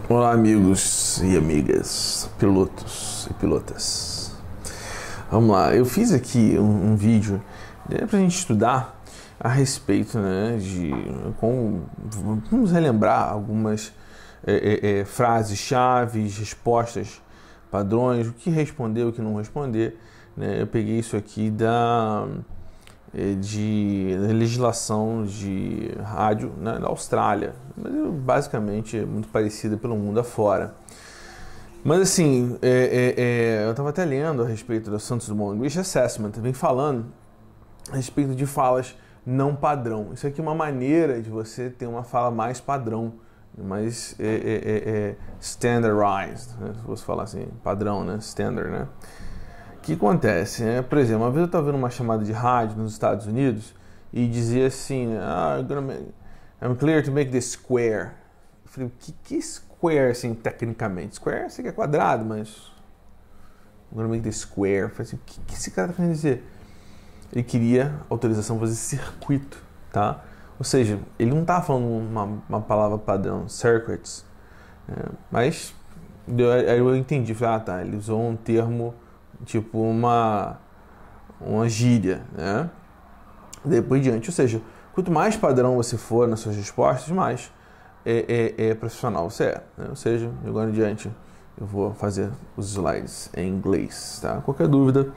Olá, amigos e amigas, pilotos e pilotas. Vamos lá, eu fiz aqui um vídeo para a gente estudar a respeito, né, vamos relembrar algumas frases-chave, respostas, padrões, o que responder, o que não responder, né? Eu peguei isso aqui da legislação de rádio, né, da Austrália, mas basicamente é muito parecida pelo mundo afora. Mas assim, eu estava até lendo a respeito do Santos Dumont English Assessment, também falando a respeito de falas não padrão. Isso aqui é uma maneira de você ter uma fala mais padrão, mais standardized, né? Se você falar assim, padrão, né? Standard, né? O que acontece? Por exemplo, uma vez eu estava vendo uma chamada de rádio nos Estados Unidos e dizia assim, I'm clear to make this square. Eu falei, o que square, assim, tecnicamente? Square, sei que é quadrado, mas I'm gonna make this square. Eu falei assim, o que esse cara está querendo dizer? Ele queria autorização para fazer circuito, tá? Ou seja, ele não estava falando uma palavra padrão, circuits, mas aí eu entendi, falei, tá, ele usou um termo tipo uma gíria, né? Depois diante, ou seja, quanto mais padrão você for nas suas respostas, mais profissional você é, né? Ou seja, agora em diante eu vou fazer os slides em inglês, tá? Qualquer dúvida,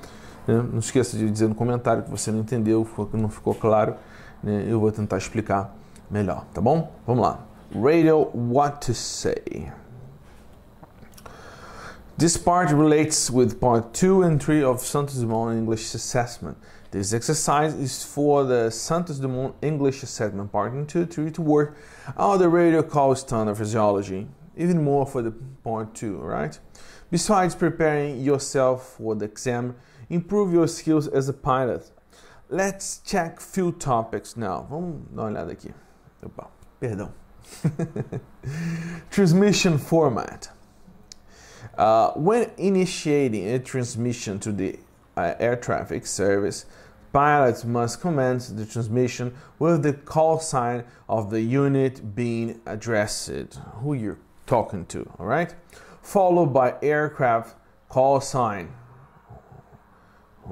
né? Não esqueça de dizer no comentário que você não entendeu, que não ficou claro, né? Eu vou tentar explicar melhor, tá bom? Vamos lá. Radio, what to say. This part relates with part 2 and 3 of Santos Dumont English Assessment. This exercise is for the Santos Dumont English Assessment part 2 and 3 to work out the radio call standard phraseology, even more for the part 2, right? Besides preparing yourself for the exam, improve your skills as a pilot. Let's check few topics now. Vamos dar uma olhada aqui. Opa, perdão. Transmission format. When initiating a transmission to the air traffic service, pilots must commence the transmission with the call sign of the unit being addressed, who you're talking to, all right? Followed by aircraft call sign.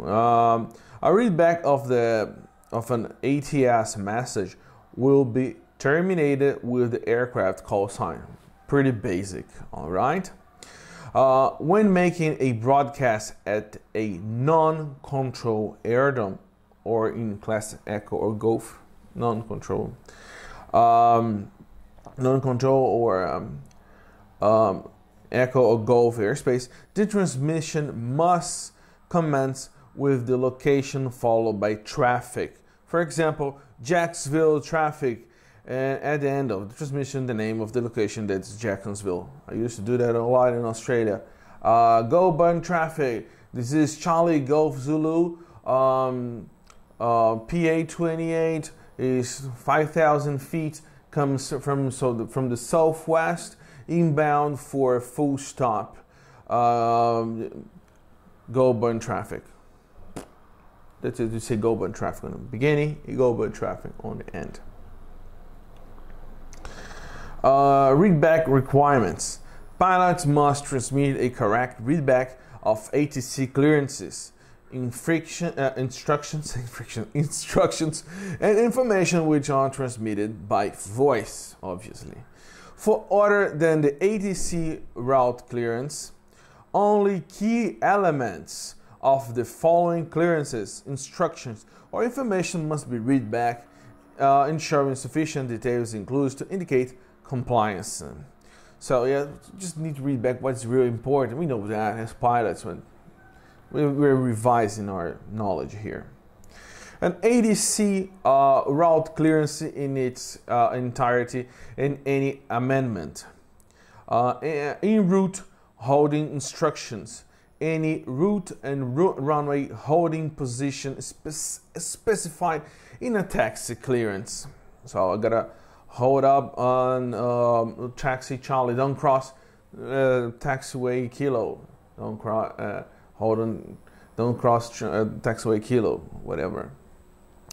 A readback of an ATS message will be terminated with the aircraft call sign. Pretty basic, all right? When making a broadcast at a non-control aerodrome, or in class Echo or Golf, non-control or Echo or Golf airspace, the transmission must commence with the location followed by traffic. For example, Jacksonville traffic, and at the end of the transmission, the name of the location, that's Jacksonville. I used to do that a lot in Australia. Go burn traffic. This is Charlie Golf Zulu. PA28 is 5,000 feet. Comes from the southwest, inbound for a full stop. Go burn traffic. That's it. You say go burn traffic on the beginning. You go burn traffic on the end. Readback requirements. Pilots must transmit a correct readback of ATC clearances, instructions, and information which are transmitted by voice, obviously. For other than the ATC route clearance, only key elements of the following clearances, instructions, or information must be read back, ensuring sufficient details included to indicate compliance. So yeah, just need to read back what's really important. We know that as pilots, when we're revising our knowledge here. An ATC route clearance in its entirety and any amendment. En route holding instructions. Any route and runway holding position specified in a taxi clearance. So I gotta hold up on taxi Charlie, don't cross taxiway Kilo, don't cross taxiway Kilo, whatever.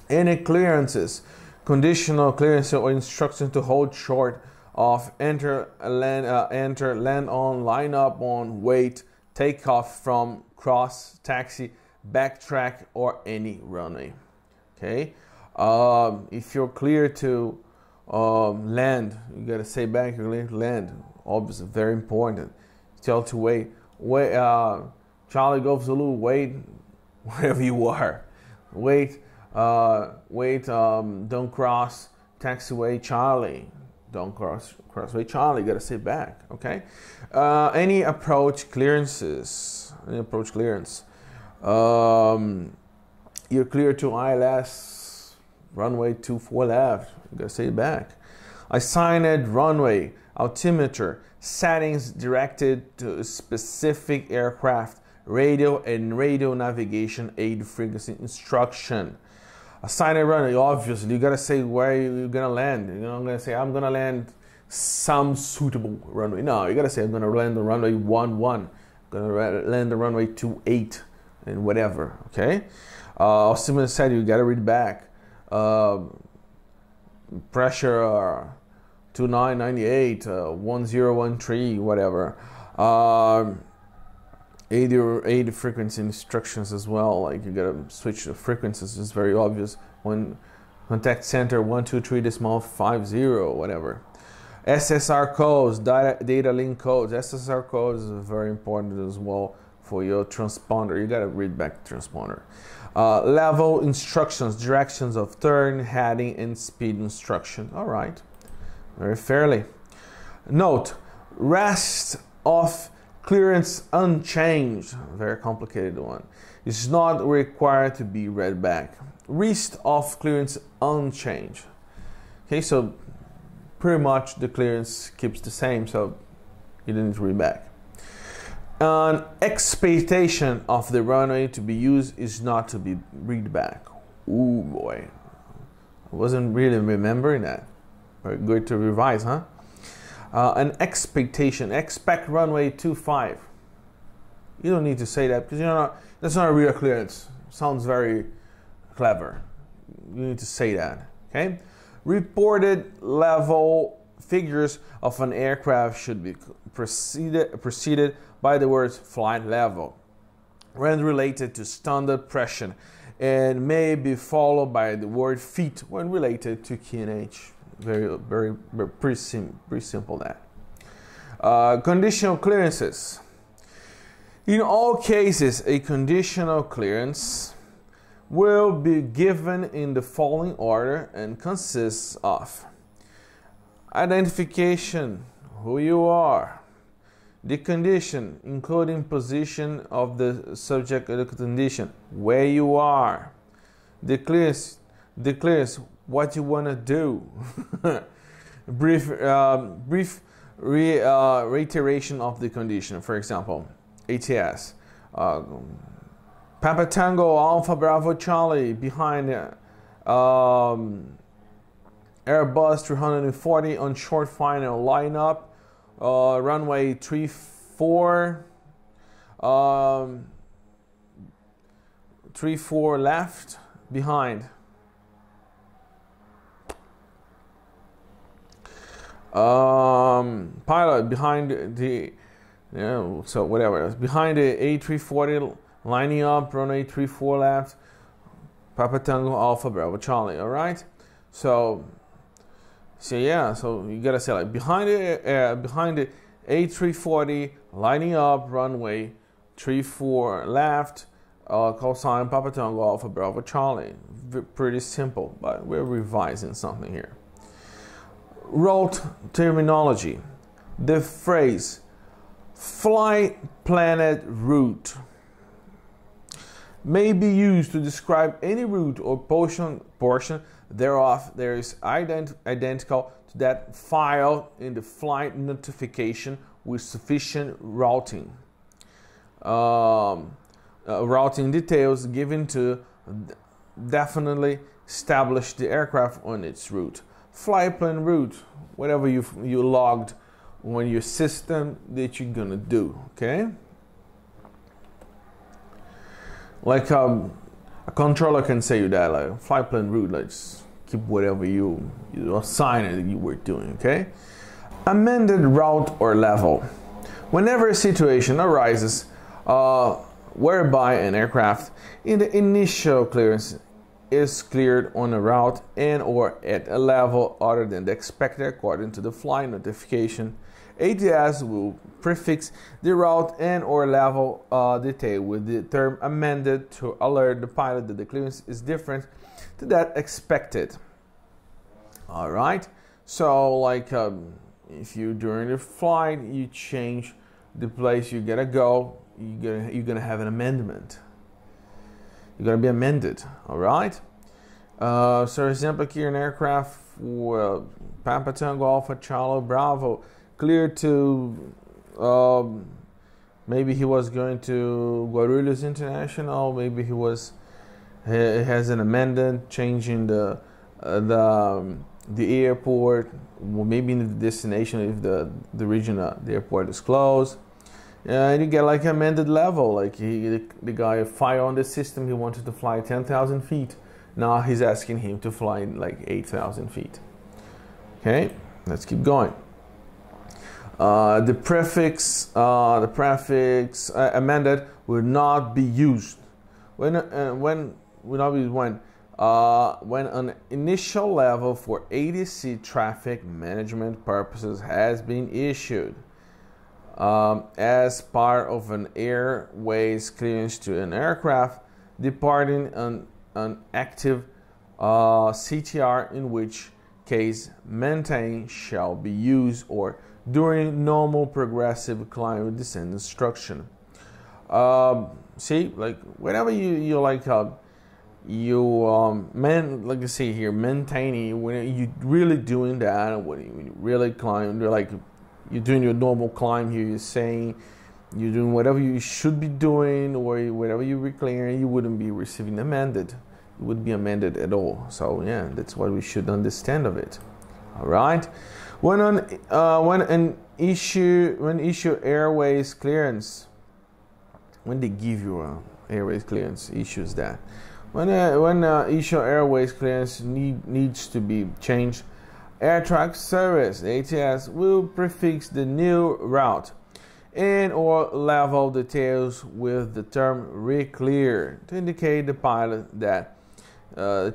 Any clearances, conditional clearance or instruction to hold short of enter, land on, line up on, wait, take off from, cross, taxi, backtrack, or any runway. Okay, if you're clear to land, you gotta say back, you're to land. Obviously, very important. Tell to wait. Charlie Golf Zulu, wait wherever you are. Wait, don't cross taxiway Charlie. Don't crossway Charlie. You gotta say back. Okay. Any approach clearances. Any approach clearance. You're clear to ILS runway 24 left. You gotta say back. Assigned runway, altimeter, settings directed to a specific aircraft, radio and radio navigation aid frequency instruction. Assigned runway, obviously, you gotta say where you're gonna land. You're not gonna say, I'm gonna land some suitable runway. No, you gotta say, I'm gonna land on runway 11, gonna land on runway 28, and whatever, okay? Simon said you gotta read back. Pressure 2998, 1013, whatever. 80 frequency instructions as well. Like you gotta switch the frequencies. It's very obvious. When contact center 123.50, whatever. SSR codes, data link codes. SSR codes is very important as well for your transponder. You gotta read back the transponder. Level instructions, directions of turn, heading, and speed instruction. All right, very fairly. Note: rest of clearance unchanged. Very complicated one. It's not required to be read back. Rest of clearance unchanged. Okay, so pretty much the clearance keeps the same, so you didn't read back. An expectation of the runway to be used is not to be read back. Ooh boy, I wasn't really remembering that. Very good to revise, huh? An expectation, expect runway 25. You don't need to say that because that's not a real clearance. Sounds very clever. You need to say that, okay? Reported level figures of an aircraft should be preceded by the words flight level when related to standard pressure, and may be followed by the word feet when related to QNH. Pretty simple that. Conditional clearances. In all cases, a conditional clearance will be given in the following order and consists of identification, who you are, the condition, including position of the subject of the condition, where you are, the clearance, what you want to do, brief reiteration of the condition. For example, ATS, Papa Tango Alpha Bravo Charlie behind Airbus 340 on short final lineup, runway 34, 34 left behind. Pilot behind the, so whatever, behind the A340 lining up, runway 34 left, Papa Tango Alpha Bravo Charlie. All right, so yeah, so you gotta say like behind the A340 lining up, runway 34 left, call sign Papa Tango Alpha Bravo Charlie. Pretty simple, but we're revising something here. Rote terminology. The phrase flight planned route may be used to describe any route or portion thereof that is identical to that filed in the flight notification with sufficient routing details given to definitely establish the aircraft on its route. Flight plan route, whatever you logged on your system that you're gonna do, okay? Like a controller can say you that, like flight plan route, like just keep whatever you assign it you were doing, okay? Amended route or level. Whenever a situation arises whereby an aircraft in the initial clearance is cleared on a route and or at a level other than the expected according to the flight notification, ATS will prefix the route and or level detail with the term amended to alert the pilot that the clearance is different to that expected. All right, so like if you during the flight you change the place you gotta go, you're gonna have an amendment. You're gonna be amended. All right. So, for example, here an aircraft, Papa Tango Alpha Charlie Bravo, cleared to. Maybe he was going to Guarulhos International. Maybe he has an amendment changing the airport. Well, maybe in the destination if the region the airport is closed. And you get like amended level, like the guy fire on the system, he wanted to fly 10,000 feet. Now he's asking him to fly like 8,000 feet. Okay, let's keep going. The prefix amended will not be used when an initial level for ATC traffic management purposes has been issued. As part of an airways clearance to an aircraft departing an active CTR, in which case maintain shall be used, or during normal progressive climb or descent instruction. See, like whenever you like like you see here, maintaining, when you really doing that, when you really climb, you're like you're doing your normal climb here, you're saying you're doing whatever you should be doing, or whatever you were clearing, you wouldn't be receiving amended. It wouldn't be amended at all. So yeah, that's what we should understand of it. All right. When issue airways clearance, when they give you a airways clearance, issues that when issue airways clearance needs to be changed, air traffic service ATS will prefix the new route and or level details with the term re-clear to indicate the pilot that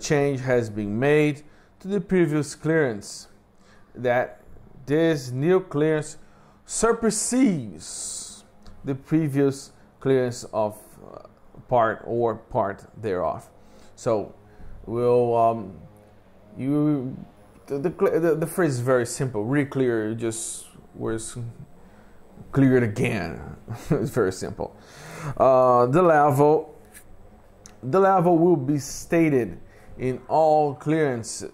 change has been made to the previous clearance, that this new clearance supersedes the previous clearance of part or part thereof. So we'll the phrase is very simple. Re-clear just was cleared again. It's very simple. The level will be stated in all clearance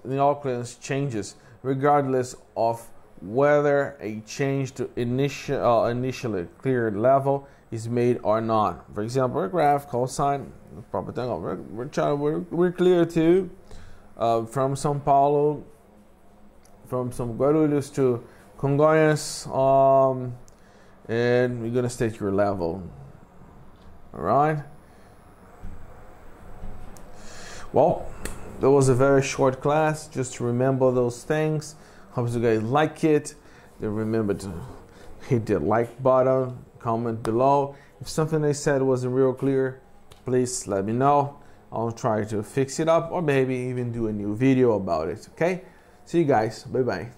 changes, regardless of whether a change to initially cleared level is made or not. For example, aircraft call sign we're clear to from São Paulo, from some Guarulhos to Congonhas, and you're gonna state your level. All right. Well, that was a very short class. Just to remember those things. Hope you guys like it. Then remember to hit the like button, comment below. If something I said wasn't real clear, please let me know. I'll try to fix it up, or maybe even do a new video about it. Okay? See you guys. Bye bye.